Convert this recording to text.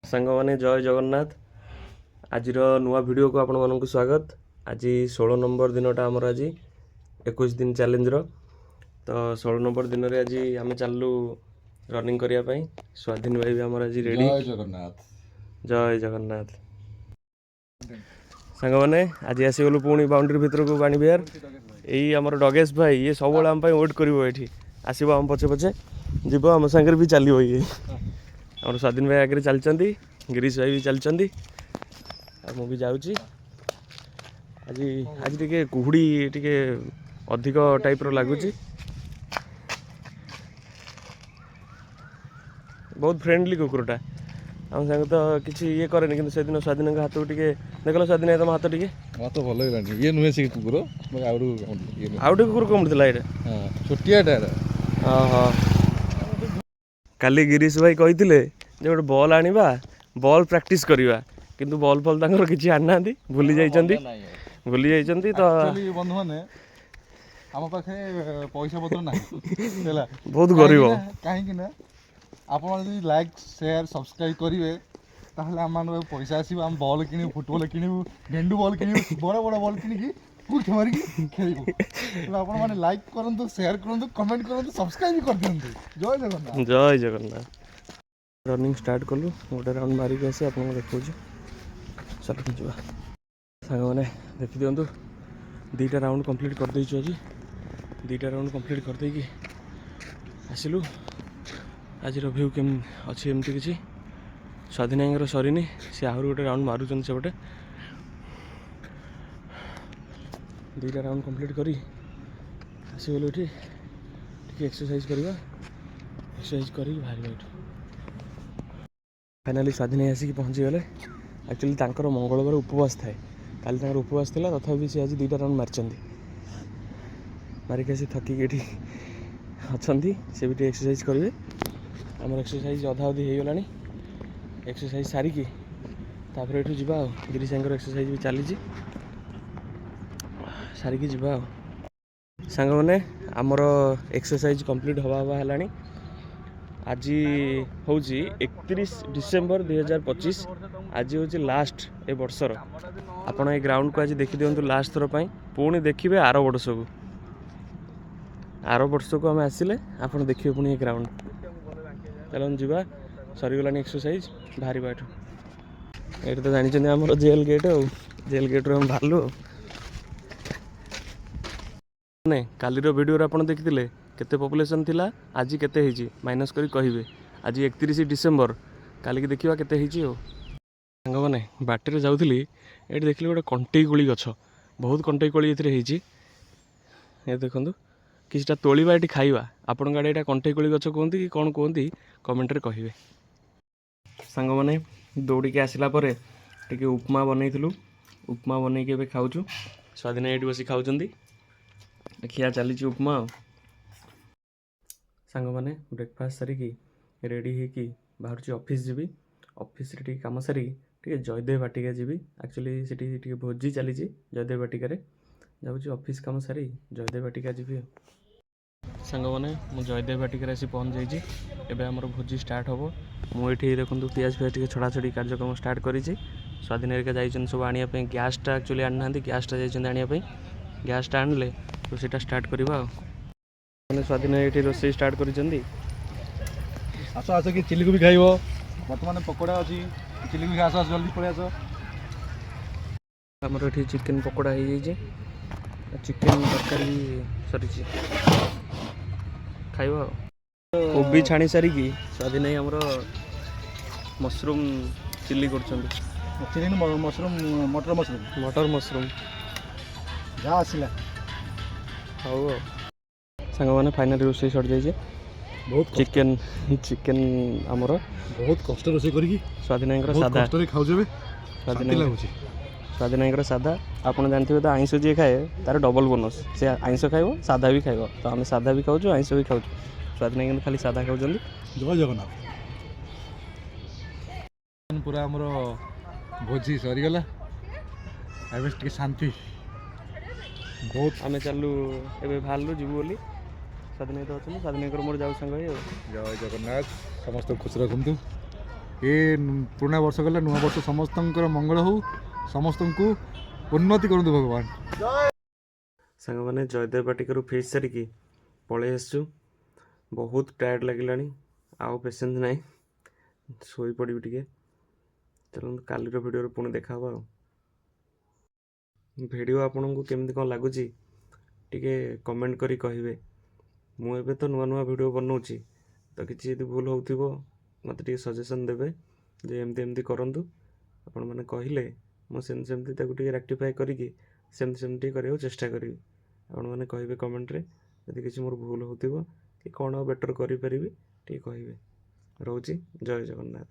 सांग माने जय जगन्नाथ। आज नुआ वीडियो को आपण मानक स्वागत। आज 16 नंबर दिनटा आमर आज 21 दिन चैलेंज तो 16 नंबर दिन रे आज आम चलू रनिंग करने। स्वाधीन भाई भी आमर आज रेडी। जय जगन्नाथ। जय जगन्नाथ। सांग माने आज आसीगलु पुणी बाउंड्री भितर को बाणी बिहार। यही आमर डगेश भाई ये सब आम वेट करिवो एठी आसीबो आम पछे पछे जीवो आम संगे भी चलियो। ये आमर स्वाधीन भाई आगे चलचंदी, गिरीश भाई भी चलचंदी, मु भी जाऊँगी। आज आज टिके कुहुड़ी टिके अधिक टाइप रो लगुच। बहुत फ्रेंडली कुकुरटा आम संग तो किसी ये करे कि से दिन स्वाधीन हाथ को टिके देखल। स्वाधीन तुम हाथ टिके मत भल लगे ये नुहे से कुकुर आउटे कुकुर कमुला ये छोटिया। हाँ काली गिरीश भाई कही थे गोटे बॉल आनिबा बॉल प्रैक्टिस करवा किंतु बॉल फल तक किसी आना भूली जाइछंती तो बंधु मैंने आम पाखे पैसा पत्र ना बहुत गरीब कहीं आप लाइक शेयर सब्सक्राइब करेंगे ताहले आम पैसा आसो। आम बॉल किणु, फुटबॉल किणु, गेंडू बॉल किणु, बड़ बड़ बॉल किणिकी गुठ मारिकी खेल। आप लाइक करूँ, शेयर करूँ, कमेंट करूँ, सब्सक्राइब भी कर दिखाँ। जय जगन्नाथ। जय जगन्नाथ। रनिंग स्टार्ट कलु गोटे राउंड मारिक आसी आप देखा चल जा सांग मैंने देखी दिंतु। दुईटा राउंड कंप्लीट कर देचु। आज दुईटा राउंड कंप्लीट कर देकी आसिलु। आज व्यू केम अच्छी एमती किसी स्वाधीन सरीनी सी आहरी गोटे राउंड मारुचन से गोटे दुईटा राउंड कंप्लीट करी आसीगलु। ये एक्सरसाइज करवा एक्सरसाइज करी बाहर ये फाइनाली स्वाधीन आसिक पहुँची गले। एक्चुअली तांकर मंगलवार उपवास थाए, काली तांकर उपवास थिला तथापि से आज दुईटा राउंड मारिचंदी। मारिक आसी थकिक एठी अछंती से भी एक्सरसाइज करेंगे। आमर एक्सरसाइज अधा अधी हो गलानी। एक्सरसाइज सारिकी तापर एठू जीवा गिरीश एक्सरसाइज भी चली सारिकी जीवा। सांग माने आमर एक्सरसाइज कंप्लीट हवा हवा है। आज हूँ 31 डिसेम्बर 2025। आज हूँ लास्ट ए वर्षर। आपण ये ग्राउंड को आज देखी दिंतु लास्ट थर पर पुणी देखिए आर वर्ष को। आर वर्ष को आम आसिले आप देखिए पुणी ये ग्राउंड। चलन जीवा सरीगलानी एक्सरसाइज बाहर एठू। ये तो जानते आम जेल गेट जेल गेट हम बाहरलु। नहीं काली वीडियो आप देखी केते पॉपुलेशन थिला आज केते हिची माइनस करी कहिबे। आज 31 डिसेम्बर काली की देखिबा केते हिची। सांग माने बाटे जाउथली एठी देखली गोटे कंटेई कोली गछ, बहुत कंटेई कोली एथिरे हिची। ए देखंतु किछटा तोलिबा एठी खाइबा। आपन गाडे एटा कंटेई कोली गछ कोंती कि कोन कोंती कमेंट रे कहिबे। सांग माने दौड़ी के आसिला परे टिके उपमा बनैथिलु। उपमा बनै के बे खाउछु। स्वाधीन एठी बसी खाउचंदी। खिया चली उपमा। सांग माने ब्रेकफास्ट सारिकी रेडी होगी बाहर ऑफिस जीवी। ऑफिस रे काम सारिकी जयदेव बाटिका जीवी। एक्चुअली से भोजी चली जयदेव बाटिका जाऊँगी। ऑफिस काम सारी जयदेव बाटिका जीवी। सांग माने मु जयदेव बाटिका आसी पहुँच जाइए। एबे आमर भोजी स्टार्ट हम। मुझे देखो पियाज फियाज टे छड़ा छड़ी कार्यक्रम स्टार्ट करी। स्वाधीन हेरिका जाइछन सब आनिया गैसटा एक्चुअली आना गैसटा जाइछन आनिया गैसटा आणले तो सीटा स्टार्ट करवा। स्वाधीन ये रोसे स्टार्ट कर आस आस कि चिल्ली को भी खाइब। बर्तमान पकोड़ा अच्छी चिल्ली भी आस आस जल्दी पड़े आस। आमर ये चिकेन पकोड़ा हो जाए चिकेन तरकारी सरी खाइब। कोबी छाणी सारिकी स्वाधीन आमर मशरूम चिल्ली कर मशरूम मटर मशरूम जहाँ आसला हाउ सांग मैंने फाइनाल रोसे सर जाइए। बहुत चिकेन चिकेन आमर बहुत कष्ट रोसे करी स्वाधीन सादा खाऊ स्वाधीन सादा। आप जानते तो आइंस जी खाए तार डबल बोनस से आइंस खाइब सादा भी खाइब। तो आम सादा भी खाऊ आइंस भी खाऊ। स्वाधीन खाली सादा खाऊँ। जय जगन्नाथ। पूरा आमर भोजी सरीगला टे शांति बहुत। आम चलू ए बाहर जीवु बोली स्वाधीन तो अच्छे। स्वाधीन मोर जाऊ सांग। जय जगन्नाथ समस्त खुश रखु। ଏ ପୁରୁଣା ବର୍ଷ ଗଲା, ନୂଆ ବର୍ଷ ସମସ୍ତଙ୍କର ମଙ୍ଗଳ ହଉ, ସମସ୍ତଙ୍କୁ ଉନ୍ନତି କରନ୍ତୁ ଭଗବାନ। ସାଙ୍ଗମାନେ ଜୟଦେବ ବାଟିକାରୁ ଫିସ୍ ସାରିକି ପଳେଇ ଆସିଛୁ। ବହୁତ ଟାୟାର୍ଡ଼ ଲାଗିଲାଣି, ଆଉ ପେସେନ୍ସ ନାହିଁ, ଶୋଇପଡ଼ିବି ଟିକେ। ଚାଲନ୍ତୁ କାଲିର ଭିଡ଼ିଓରେ ପୁଣି ଦେଖା ହବ। ଆଉ ଭିଡ଼ିଓ ଆପଣଙ୍କୁ କେମିତି କ'ଣ ଲାଗୁଛି ଟିକେ କମେଣ୍ଟ କରି କହିବେ। ମୁଁ ଏବେ ତ ନୂଆ ନୂଆ ଭିଡ଼ିଓ ବନାଉଛି, ତ କିଛି ଯଦି ଭୁଲ ହେଉଥିବ ମୋତେ ଟିକେ ସଜେସନ୍ ଦେବେ ଯେ ଏମିତି ଏମିତି କରନ୍ତୁ। ଆପଣମାନେ କହିଲେ ମୁଁ ସେମିତି ସେମିତି ତାକୁ ଟିକେ ରେକ୍ଟିଫାଏ କରିକି ସେମିତି ଟିକେ କରିବାକୁ ଚେଷ୍ଟା କରିବି। ଆପଣମାନେ କହିବେ କମେଣ୍ଟରେ ଯଦି କିଛି ମୋର ଭୁଲ ହେଉଥିବ କି କ'ଣ ବେଟର୍ କରିପାରିବି ଟିକେ କହିବେ। ରହୁଛି, ଜୟ ଜଗନ୍ନାଥ।